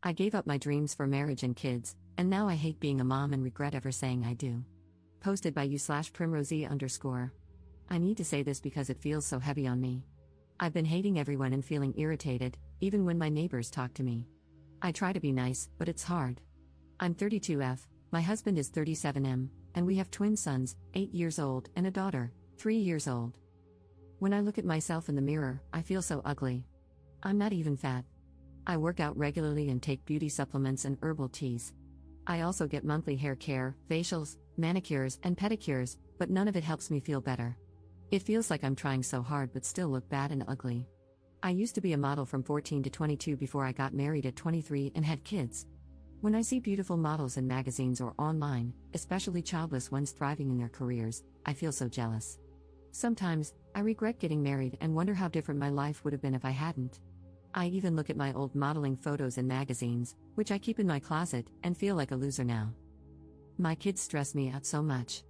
I gave up my dreams for marriage and kids, and now I hate being a mom and regret ever saying I do. Posted by you/primrosy_. I need to say this because it feels so heavy on me. I've been hating everyone and feeling irritated, even when my neighbors talk to me. I try to be nice, but it's hard. I'm 32F, my husband is 37M, and we have twin sons, 8 years old, and a daughter, 3 years old. When I look at myself in the mirror, I feel so ugly. I'm not even fat. I work out regularly and take beauty supplements and herbal teas. I also get monthly hair care, facials, manicures, and pedicures, but none of it helps me feel better. It feels like I'm trying so hard but still look bad and ugly. I used to be a model from 14 to 22 before I got married at 23 and had kids. When I see beautiful models in magazines or online, especially childless ones thriving in their careers, I feel so jealous. Sometimes, I regret getting married and wonder how different my life would have been if I hadn't. I even look at my old modeling photos in magazines, which I keep in my closet, and feel like a loser now. My kids stress me out so much.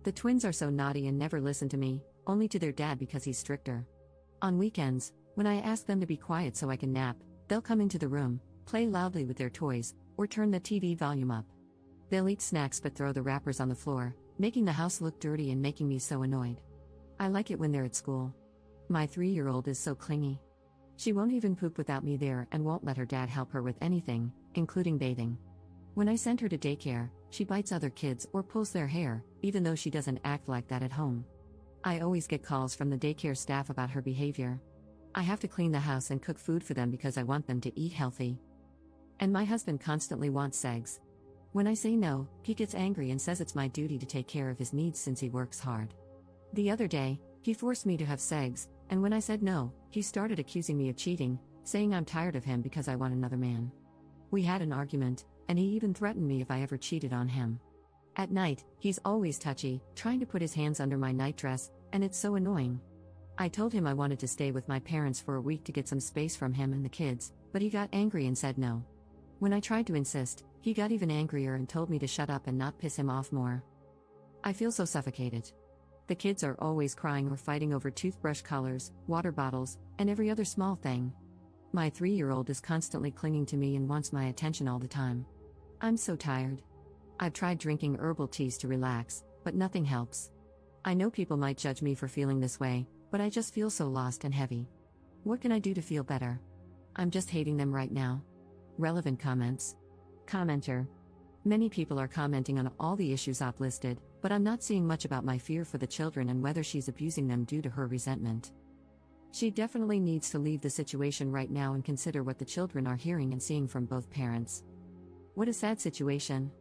The twins are so naughty and never listen to me, only to their dad because he's stricter. On weekends, when I ask them to be quiet so I can nap, they'll come into the room, play loudly with their toys, or turn the TV volume up. They'll eat snacks but throw the wrappers on the floor, making the house look dirty and making me so annoyed. I like it when they're at school. My 3-year-old is so clingy. She won't even poop without me there and won't let her dad help her with anything, including bathing. When I send her to daycare, she bites other kids or pulls their hair, even though she doesn't act like that at home. I always get calls from the daycare staff about her behavior. I have to clean the house and cook food for them because I want them to eat healthy. And my husband constantly wants sex. When I say no, he gets angry and says it's my duty to take care of his needs since he works hard. The other day, he forced me to have sex, and when I said no, he started accusing me of cheating, saying I'm tired of him because I want another man. We had an argument, and he even threatened me if I ever cheated on him. At night, he's always touchy, trying to put his hands under my nightdress, and it's so annoying. I told him I wanted to stay with my parents for a week to get some space from him and the kids, but he got angry and said no. When I tried to insist, he got even angrier and told me to shut up and not piss him off more. I feel so suffocated. The kids are always crying or fighting over toothbrush colors, water bottles, and every other small thing. My 3-year-old is constantly clinging to me and wants my attention all the time. I'm so tired. I've tried drinking herbal teas to relax, but nothing helps. I know people might judge me for feeling this way, but I just feel so lost and heavy. What can I do to feel better? I'm just hating them right now. Relevant comments. Commenter. Many people are commenting on all the issues I've listed, but I'm not seeing much about my fear for the children and whether she's abusing them due to her resentment. She definitely needs to leave the situation right now and consider what the children are hearing and seeing from both parents. What a sad situation.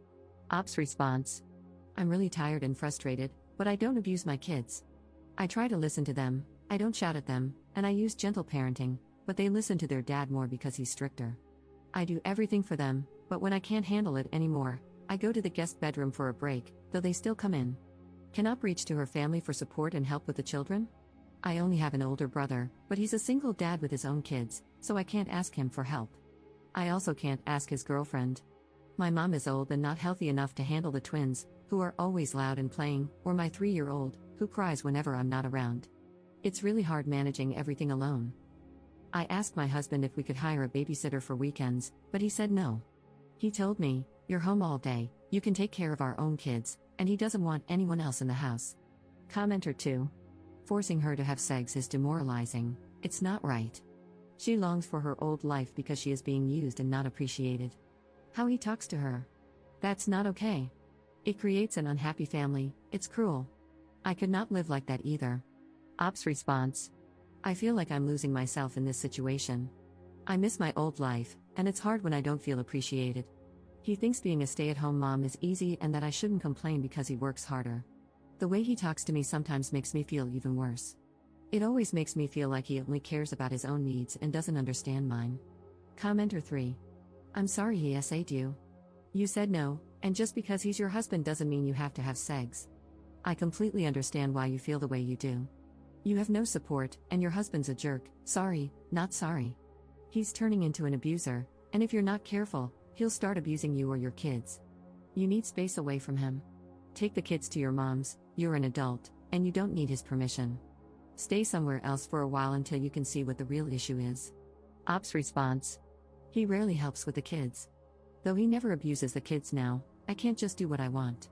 Ops response. I'm really tired and frustrated, but I don't abuse my kids. I try to listen to them, I don't shout at them, and I use gentle parenting, but they listen to their dad more because he's stricter. I do everything for them, but when I can't handle it anymore, I go to the guest bedroom for a break, though they still come in. Cannot reach to her family for support and help with the children? I only have an older brother, but he's a single dad with his own kids, so I can't ask him for help. I also can't ask his girlfriend. My mom is old and not healthy enough to handle the twins, who are always loud and playing, or my 3-year-old, who cries whenever I'm not around. It's really hard managing everything alone. I asked my husband if we could hire a babysitter for weekends, but he said no. He told me, "You're home all day, you can take care of our own kids," and he doesn't want anyone else in the house. Commenter 2. Forcing her to have sex is demoralizing, it's not right. She longs for her old life because she is being used and not appreciated. How he talks to her. That's not okay. It creates an unhappy family, it's cruel. I could not live like that either. Ops response. I feel like I'm losing myself in this situation. I miss my old life, and it's hard when I don't feel appreciated. He thinks being a stay-at-home mom is easy and that I shouldn't complain because he works harder. The way he talks to me sometimes makes me feel even worse. It always makes me feel like he only cares about his own needs and doesn't understand mine. Commenter 3. I'm sorry he SA'd you. You said no, and just because he's your husband doesn't mean you have to have sex. I completely understand why you feel the way you do. You have no support, and your husband's a jerk. Sorry, not sorry. He's turning into an abuser, and if you're not careful, he'll start abusing you or your kids. You need space away from him. Take the kids to your mom's, you're an adult, and you don't need his permission. Stay somewhere else for a while until you can see what the real issue is. Ops response. He rarely helps with the kids. Though he never abuses the kids now, I can't just do what I want.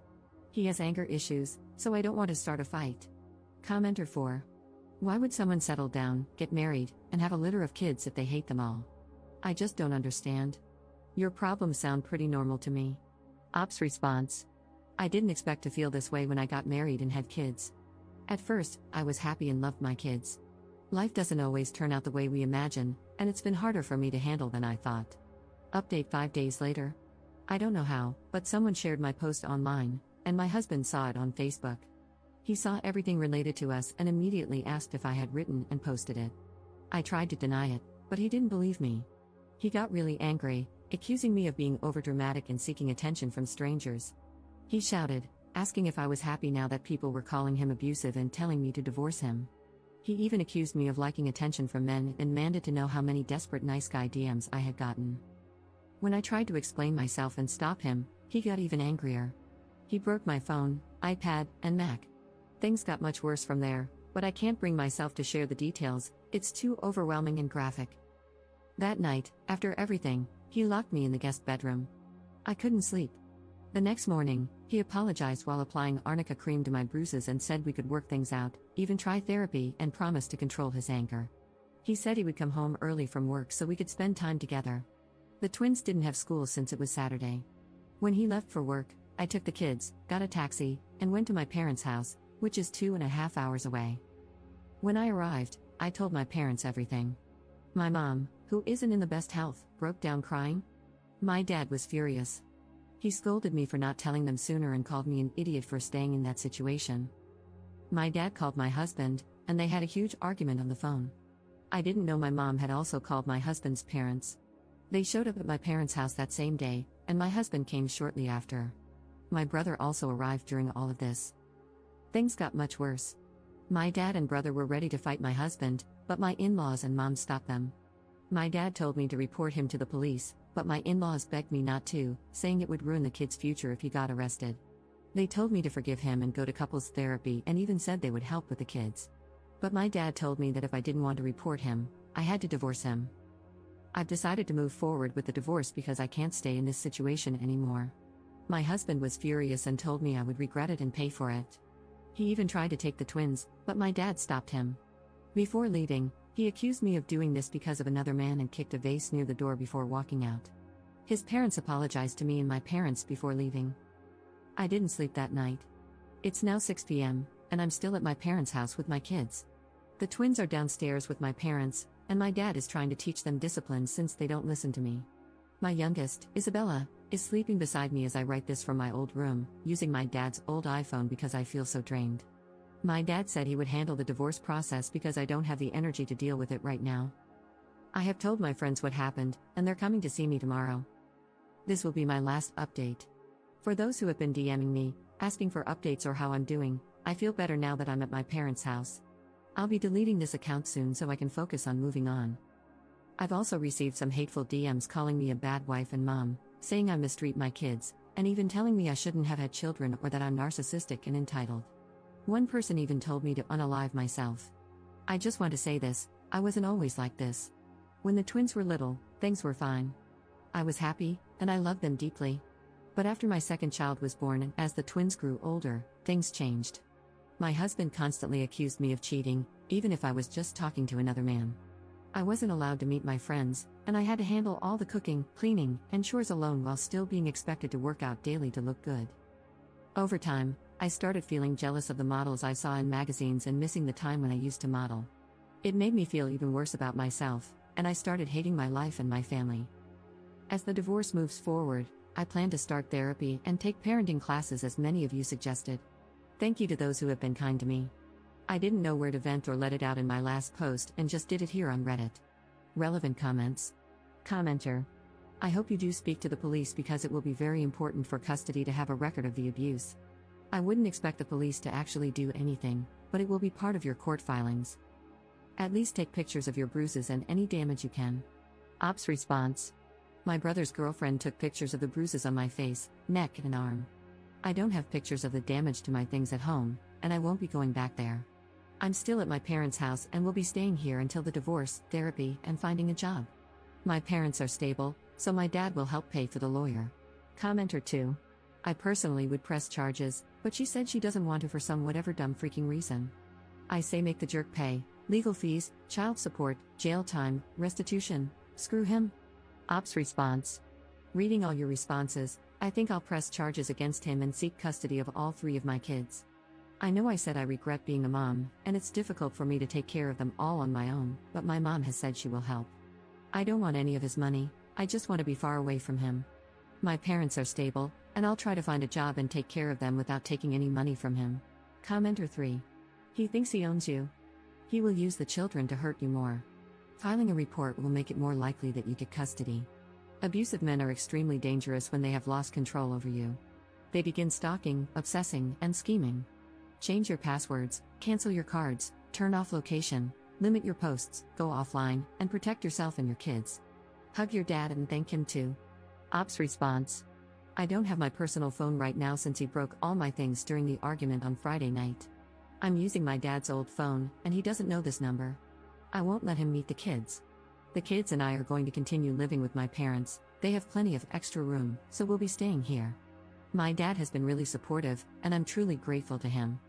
He has anger issues, so I don't want to start a fight. Commenter 4. Why would someone settle down, get married, and have a litter of kids if they hate them all? I just don't understand. Your problems sound pretty normal to me. Ops response. I didn't expect to feel this way when I got married and had kids. At first, I was happy and loved my kids. Life doesn't always turn out the way we imagine, and it's been harder for me to handle than I thought. Update 5 days later. I don't know how, but someone shared my post online, and my husband saw it on Facebook. He saw everything related to us and immediately asked if I had written and posted it. I tried to deny it, but he didn't believe me. He got really angry, accusing me of being overdramatic and seeking attention from strangers. He shouted, asking if I was happy now that people were calling him abusive and telling me to divorce him. He even accused me of liking attention from men and demanded to know how many desperate nice guy DMs I had gotten. When I tried to explain myself and stop him, he got even angrier. He broke my phone, iPad, and Mac. Things got much worse from there, but I can't bring myself to share the details, it's too overwhelming and graphic. That night, after everything, he locked me in the guest bedroom. I couldn't sleep. The next morning, he apologized while applying arnica cream to my bruises and said we could work things out, even try therapy, and promised to control his anger. He said he would come home early from work so we could spend time together. The twins didn't have school since it was Saturday. When he left for work, I took the kids, got a taxi, and went to my parents' house, which is 2.5 hours away. When I arrived, I told my parents everything. My mom, who isn't in the best health, broke down crying. My dad was furious. He scolded me for not telling them sooner and called me an idiot for staying in that situation. My dad called my husband, and they had a huge argument on the phone. I didn't know my mom had also called my husband's parents. They showed up at my parents' house that same day, and my husband came shortly after. My brother also arrived during all of this. Things got much worse. My dad and brother were ready to fight my husband, but my in-laws and mom stopped them. My dad told me to report him to the police, but my in-laws begged me not to, saying it would ruin the kid's future if he got arrested. They told me to forgive him and go to couples therapy and even said they would help with the kids. But my dad told me that if I didn't want to report him, I had to divorce him. I've decided to move forward with the divorce because I can't stay in this situation anymore. My husband was furious and told me I would regret it and pay for it. He even tried to take the twins, but my dad stopped him. Before leaving, he accused me of doing this because of another man and kicked a vase near the door before walking out. His parents apologized to me and my parents before leaving. I didn't sleep that night. It's now 6 p.m., and I'm still at my parents' house with my kids. The twins are downstairs with my parents, and my dad is trying to teach them discipline since they don't listen to me. My youngest, Isabella, is sleeping beside me as I write this from my old room, using my dad's old iPhone because I feel so drained. My dad said he would handle the divorce process because I don't have the energy to deal with it right now. I have told my friends what happened, and they're coming to see me tomorrow. This will be my last update. For those who have been DMing me, asking for updates or how I'm doing, I feel better now that I'm at my parents' house. I'll be deleting this account soon so I can focus on moving on. I've also received some hateful DMs calling me a bad wife and mom, saying I mistreat my kids, and even telling me I shouldn't have had children or that I'm narcissistic and entitled. One person even told me to unalive myself. I just want to say this, I wasn't always like this. When the twins were little, things were fine. I was happy, and I loved them deeply. But after my second child was born and as the twins grew older, things changed. My husband constantly accused me of cheating, even if I was just talking to another man. I wasn't allowed to meet my friends, and I had to handle all the cooking, cleaning, and chores alone while still being expected to work out daily to look good. Over time, I started feeling jealous of the models I saw in magazines and missing the time when I used to model. It made me feel even worse about myself, and I started hating my life and my family. As the divorce moves forward, I plan to start therapy and take parenting classes as many of you suggested. Thank you to those who have been kind to me. I didn't know where to vent or let it out in my last post and just did it here on Reddit. Relevant comments. Commenter. I hope you do speak to the police because it will be very important for custody to have a record of the abuse. I wouldn't expect the police to actually do anything, but it will be part of your court filings. At least take pictures of your bruises and any damage you can. Ops response. My brother's girlfriend took pictures of the bruises on my face, neck, and arm. I don't have pictures of the damage to my things at home, and I won't be going back there. I'm still at my parents' house and will be staying here until the divorce, therapy, and finding a job. My parents are stable, So my dad will help pay for the lawyer. Commenter 2. I personally would press charges, but she said she doesn't want to for some whatever dumb freaking reason. I say make the jerk pay, legal fees, child support, jail time, restitution, screw him. Ops response. Reading all your responses, I think I'll press charges against him and seek custody of all 3 of my kids. I know I said I regret being a mom, and it's difficult for me to take care of them all on my own, but my mom has said she will help. I don't want any of his money, I just want to be far away from him. My parents are stable, and I'll try to find a job and take care of them without taking any money from him. Commenter 3. He thinks he owns you. He will use the children to hurt you more. Filing a report will make it more likely that you get custody. Abusive men are extremely dangerous when they have lost control over you. They begin stalking, obsessing, and scheming. Change your passwords, cancel your cards, turn off location, limit your posts, go offline, and protect yourself and your kids. Hug your dad and thank him too. Ops response. I don't have my personal phone right now since he broke all my things during the argument on Friday night. I'm using my dad's old phone, and he doesn't know this number. I won't let him meet the kids. The kids and I are going to continue living with my parents, they have plenty of extra room, so we'll be staying here. My dad has been really supportive, and I'm truly grateful to him.